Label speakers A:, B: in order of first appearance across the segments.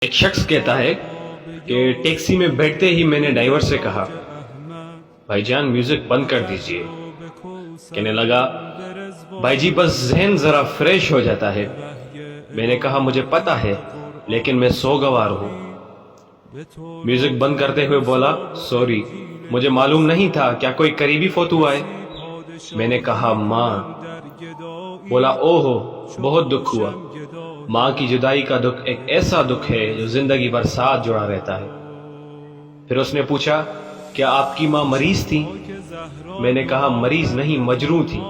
A: ایک شخص کہتا ہے کہ ٹیکسی میں بیٹھتے ہی میں نے ڈرائیور سے کہا بھائی جان میوزک بند کر دیجئے. کہنے لگا بھائی جی بس ذہن ذرا فریش ہو جاتا ہے. میں نے کہا مجھے پتہ ہے لیکن میں سوگوار ہوں. میوزک بند کرتے ہوئے بولا سوری مجھے معلوم نہیں تھا کیا کوئی قریبی فوت ہوا ہے. میں نے کہا ماں. بولا اوہو بہت دکھ ہوا. ماں کی جدائی کا دکھ ایک ایسا دکھ ہے جو زندگی بھر ساتھ جڑا رہتا ہے. پھر اس نے پوچھا کیا آپ کی ماں مریض تھی؟ میں نے کہا مریض نہیں مجروح تھی.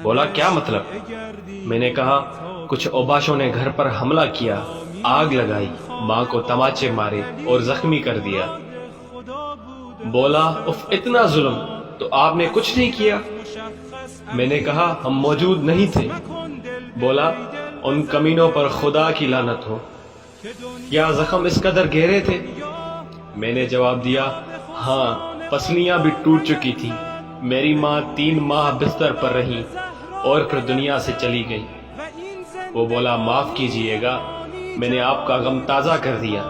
A: بولا کیا مطلب؟ میں نے کہا کچھ اوباشوں نے گھر پر حملہ کیا، آگ لگائی، ماں کو تماچے مارے اور زخمی کر دیا. بولا اف اتنا ظلم تو آپ نے کچھ نہیں کیا؟ میں نے کہا ہم موجود نہیں تھے. بولا ان کمینوں پر خدا کی لعنت ہو. کیا زخم اس قدر گہرے تھے؟ میں نے جواب دیا ہاں پسلیاں بھی ٹوٹ چکی تھی. میری ماں 3 ماہ بستر پر رہی اور پھر دنیا سے چلی گئی. وہ بولا معاف کیجئے گا میں نے آپ کا غم تازہ کر دیا.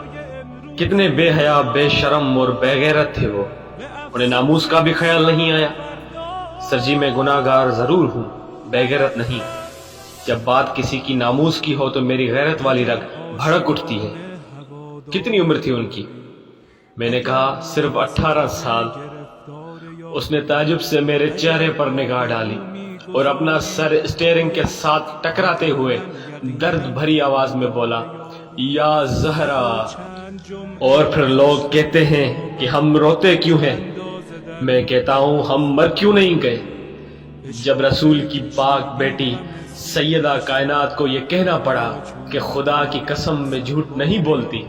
A: کتنے بے حیا بے شرم اور بے غیرت تھے وہ، انہیں ناموس کا بھی خیال نہیں آیا. سر جی میں گناہ گار ضرور ہوں، بے غیرت نہیں. جب بات کسی کی ناموس کی ہو تو میری غیرت والی رگ بھڑک اٹھتی ہے. کتنی عمر تھی ان کی؟ میں نے کہا صرف 18 سال. اس نے تعجب سے میرے چہرے پر نگاہ ڈالی اور اپنا سر اسٹیئرنگ کے ساتھ ٹکراتے ہوئے درد بھری آواز میں بولا یا زہرا. اور پھر لوگ کہتے ہیں کہ ہم روتے کیوں ہیں؟ میں کہتا ہوں ہم مر کیوں نہیں گئے جب رسول کی پاک بیٹی سیدہ کائنات کو یہ کہنا پڑا کہ خدا کی قسم میں جھوٹ نہیں بولتی.